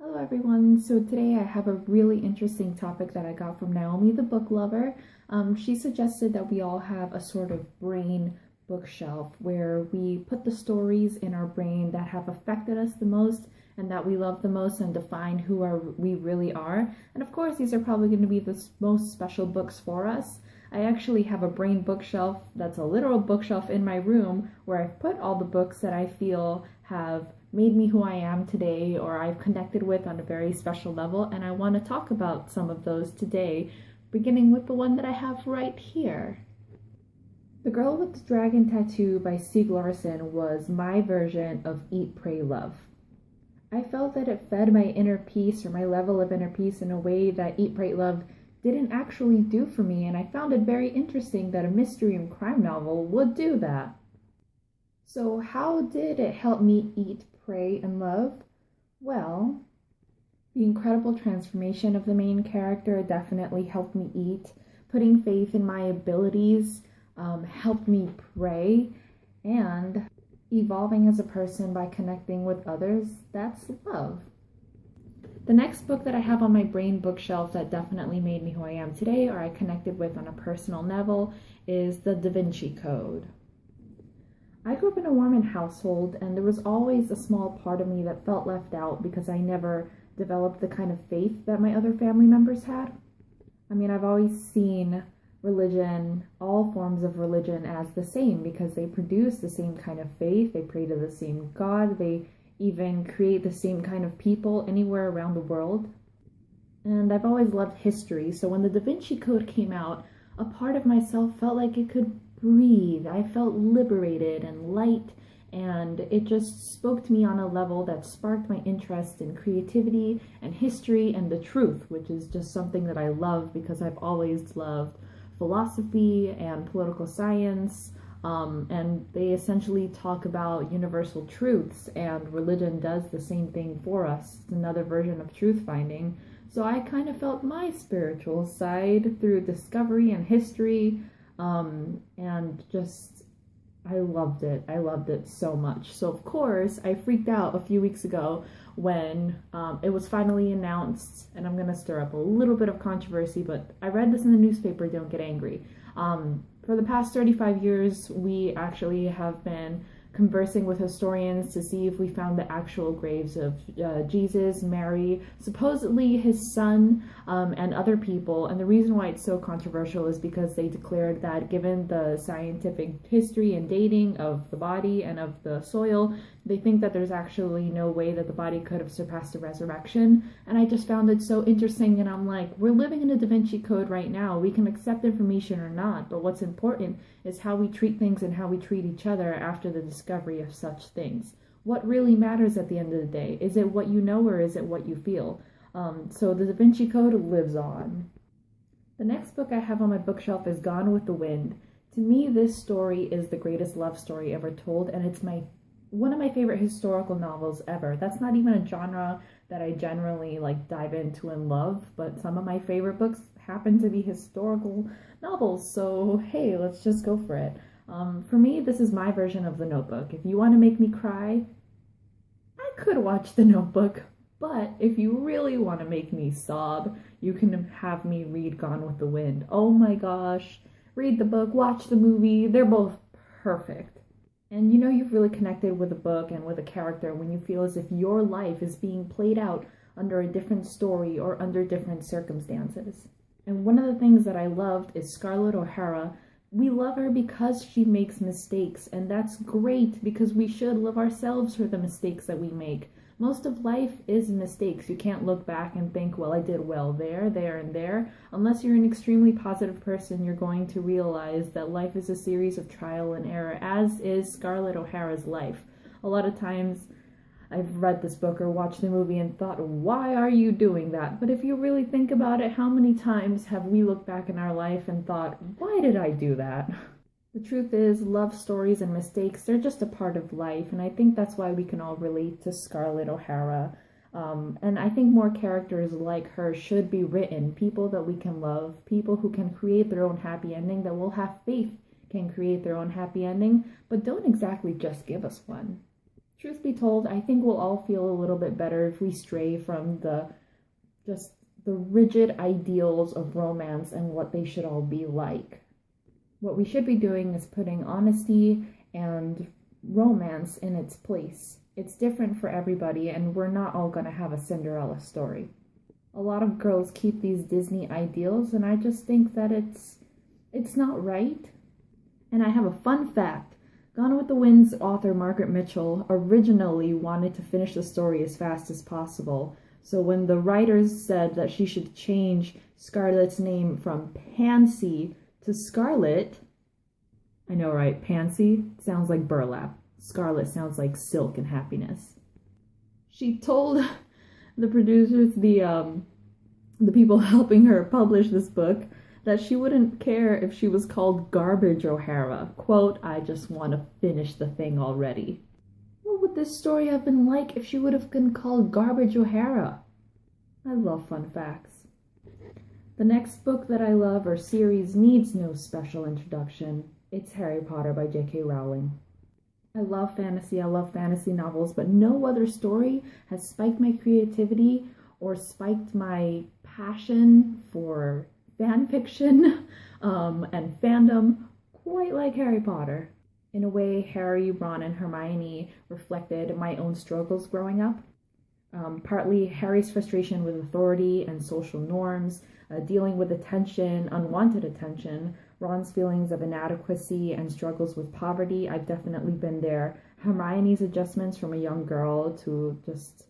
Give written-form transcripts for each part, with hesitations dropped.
Hello everyone. So today I have a really interesting topic that I got from Naomi the book lover. She suggested that we all have a sort of brain bookshelf where we put the stories in our brain that have affected us the most and that we love the most and define we really are. And of course, these are probably going to be the most special books for us. I actually have a brain bookshelf that's a literal bookshelf in my room where I've put all the books that I feel have made me who I am today or I've connected with on a very special level, and I want to talk about some of those today, beginning with the one that I have right here. The Girl with the Dragon Tattoo by Stieg Larsson was my version of Eat, Pray, Love. I felt that it fed my inner peace or my level of inner peace in a way that Eat, Pray, Love didn't actually do for me, and I found it very interesting that a mystery and crime novel would do that. So how did it help me eat, pray, and love? Well, the incredible transformation of the main character definitely helped me eat. Putting faith in my abilities helped me pray, and evolving as a person by connecting with others, that's love. The next book that I have on my brain bookshelf that definitely made me who I am today, or I connected with on a personal level, is The Da Vinci Code. I grew up in a Mormon household, and there was always a small part of me that felt left out because I never developed the kind of faith that my other family members had. I mean, I've always seen religion, all forms of religion, as the same because they produce the same kind of faith, they pray to the same God, they even create the same kind of people anywhere around the world. And I've always loved history, so when the Da Vinci Code came out, a part of myself felt like it could breathe. I felt liberated and light, and it just spoke to me on a level that sparked my interest in creativity and history and the truth, which is just something that I love because I've always loved philosophy and political science, and they essentially talk about universal truths, and religion does the same thing for us. It's another version of truth finding. So I kind of felt my spiritual side through discovery and history, and just, I loved it. I loved it so much. So of course, I freaked out a few weeks ago when it was finally announced, and I'm going to stir up a little bit of controversy, but I read this in the newspaper, don't get angry. For the past 35 years, we actually have been conversing with historians to see if we found the actual graves of Jesus, Mary, supposedly his son, and other people. And the reason why it's so controversial is because they declared that given the scientific history and dating of the body and of the soil, they think that there's actually no way that the body could have surpassed a resurrection. And I just found it so interesting, and I'm like, we're living in a Da Vinci Code right now. We can accept information or not, but what's important is how we treat things and how we treat each other after the discovery of such things. What really matters at the end of the day? Is it what you know or is it what you feel? So the Da Vinci Code lives on. The next book I have on my bookshelf is Gone with the Wind. To me, this story is the greatest love story ever told, and it's one of my favorite historical novels ever. That's not even a genre that I generally dive into and love, but some of my favorite books happen to be historical novels, so hey, let's just go for it. For me, this is my version of The Notebook. If you want to make me cry, I could watch The Notebook, but if you really want to make me sob, you can have me read Gone with the Wind. Oh my gosh, read the book, watch the movie, they're both perfect. And you know you've really connected with a book and with a character when you feel as if your life is being played out under a different story or under different circumstances. And one of the things that I loved is Scarlett O'Hara. We love her because she makes mistakes, and that's great because we should love ourselves for the mistakes that we make. Most of life is mistakes. You can't look back and think, well, I did well there, and there. Unless you're an extremely positive person, you're going to realize that life is a series of trial and error, as is Scarlett O'Hara's life. A lot of times, I've read this book or watched the movie and thought, why are you doing that? But if you really think about it, how many times have we looked back in our life and thought, why did I do that? The truth is, love stories and mistakes, they're just a part of life, and I think that's why we can all relate to Scarlett O'Hara. And I think more characters like her should be written, people that we can love, people who can create their own happy ending, that we'll have faith can create their own happy ending, but don't exactly just give us one. Truth be told, I think we'll all feel a little bit better if we stray from just the rigid ideals of romance and what they should all be like. What we should be doing is putting honesty and romance in its place. It's different for everybody, and we're not all going to have a Cinderella story. A lot of girls keep these Disney ideals, and I just think that it's not right. And I have a fun fact. Gone with the Wind's author Margaret Mitchell originally wanted to finish the story as fast as possible. So when the writers said that she should change Scarlet's name from Pansy to Scarlet, I know, right? Pansy sounds like burlap. Scarlet sounds like silk and happiness. She told the producers, the people helping her publish this book, that she wouldn't care if she was called Garbage O'Hara. Quote, I just want to finish the thing already. What would this story have been like if she would have been called Garbage O'Hara? I love fun facts. The next book that I love or series needs no special introduction. It's Harry Potter by J.K. Rowling. I love fantasy novels, but no other story has spiked my creativity or spiked my passion for fan fiction and fandom quite like Harry Potter. In a way, Harry, Ron, and Hermione reflected my own struggles growing up. Partly Harry's frustration with authority and social norms, dealing with attention, unwanted attention, Ron's feelings of inadequacy and struggles with poverty. I've definitely been there. Hermione's adjustments from a young girl to just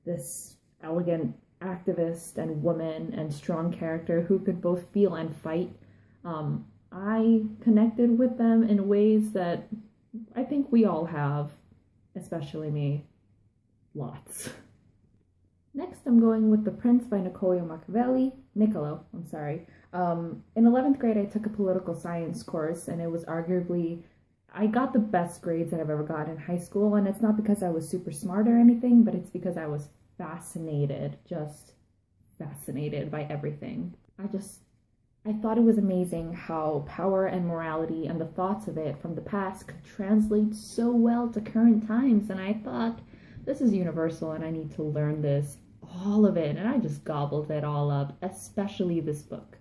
this elegant activist and woman and strong character who could both feel and fight. I connected with them in ways that I think we all have, especially me. Lots. Next, I'm going with The Prince by Niccolo Machiavelli. In 11th grade, I took a political science course, and it was arguably, I got the best grades that I've ever got in high school, and it's not because I was super smart or anything, but it's because I was just fascinated by everything. I thought it was amazing how power and morality and the thoughts of it from the past could translate so well to current times, and I thought, this is universal and I need to learn this, all of it, and I just gobbled it all up, especially this book.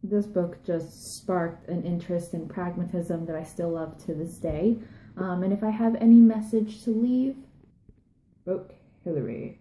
This book just sparked an interest in pragmatism that I still love to this day, and if I have any message to leave, vote Hillary.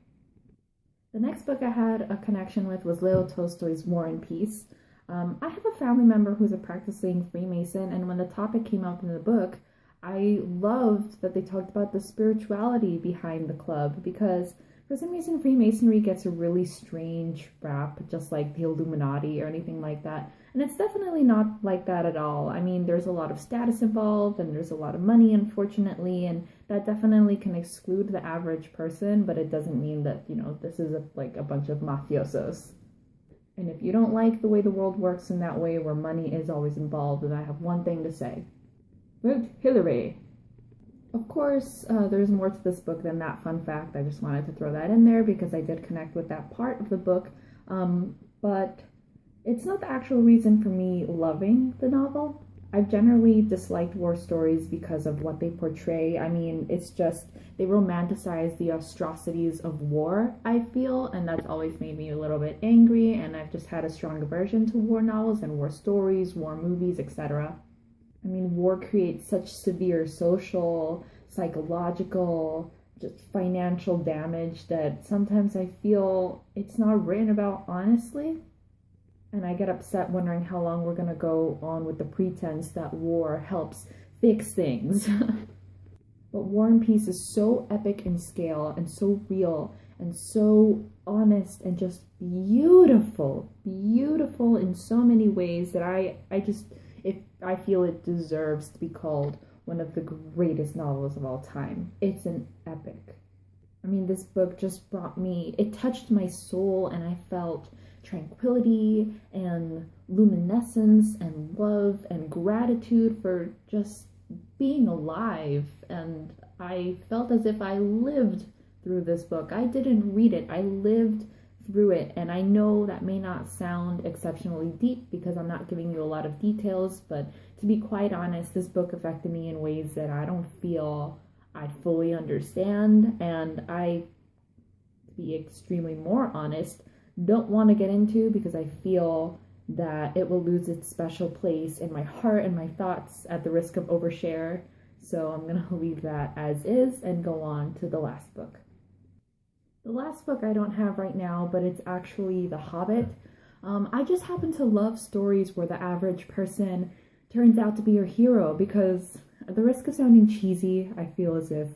The next book I had a connection with was Leo Tolstoy's War and Peace. I have a family member who's a practicing Freemason, and when the topic came up in the book, I loved that they talked about the spirituality behind the club, because for some reason Freemasonry gets a really strange rap, just like the Illuminati or anything like that. And it's definitely not like that at all. I mean, there's a lot of status involved, and there's a lot of money, unfortunately, and that definitely can exclude the average person, but it doesn't mean that, this is like a bunch of mafiosos. And if you don't like the way the world works in that way, where money is always involved, then I have one thing to say. Vote Hillary. Of course, there's more to this book than that fun fact. I just wanted to throw that in there because I did connect with that part of the book. But it's not the actual reason for me loving the novel. I've generally disliked war stories because of what they portray. I mean, it's just, they romanticize the atrocities of war, I feel, and that's always made me a little bit angry, and I've just had a strong aversion to war novels and war stories, war movies, etc. I mean, war creates such severe social, psychological, just financial damage that sometimes I feel it's not written about honestly. And I get upset wondering how long we're going to go on with the pretense that war helps fix things. But War and Peace is so epic in scale and so real and so honest and just beautiful in so many ways that I feel it deserves to be called one of the greatest novels of all time. It's an epic. I mean, this book just it touched my soul, and I felt tranquility and luminescence and love and gratitude for just being alive. And I felt as if I lived through this book. I didn't read it, I lived through it. And I know that may not sound exceptionally deep because I'm not giving you a lot of details, but to be quite honest, this book affected me in ways that I don't feel I fully understand, and I, to be extremely more honest, don't want to get into because I feel that it will lose its special place in my heart and my thoughts at the risk of overshare. So I'm going to leave that as is and go on to the last book. The last book I don't have right now, but it's actually The Hobbit. I just happen to love stories where the average person turns out to be your hero because, at the risk of sounding cheesy, I feel as if,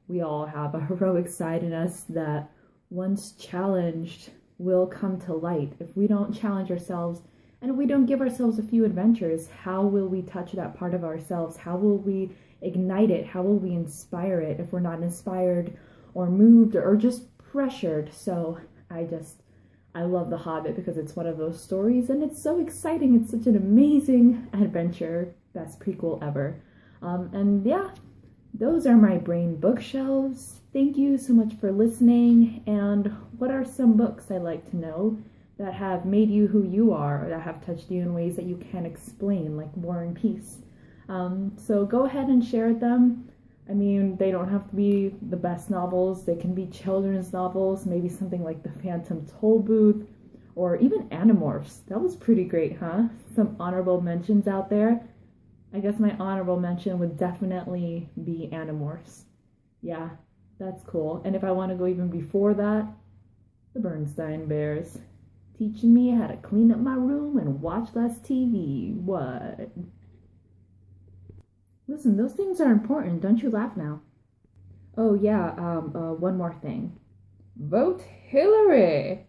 we all have a heroic side in us that, once challenged, will come to light. If we don't challenge ourselves and if we don't give ourselves a few adventures, how will we touch that part of ourselves? How will we ignite it? How will we inspire it if we're not inspired or moved or just pressured? So I love The Hobbit because it's one of those stories and it's so exciting. It's such an amazing adventure. Best prequel ever. And yeah, those are my brain bookshelves. Thank you so much for listening. And what are some books I'd like to know that have made you who you are, or that have touched you in ways that you can't explain, like War and Peace? So go ahead and share them. I mean, they don't have to be the best novels. They can be children's novels, maybe something like The Phantom Tollbooth, or even Animorphs. That was pretty great, huh? Some honorable mentions out there. I guess my honorable mention would definitely be Animorphs. Yeah, that's cool. And if I want to go even before that, the Bernstein Bears. Teaching me how to clean up my room and watch less TV. What? Listen, those things are important. Don't you laugh now. Oh yeah, one more thing. Vote Hillary!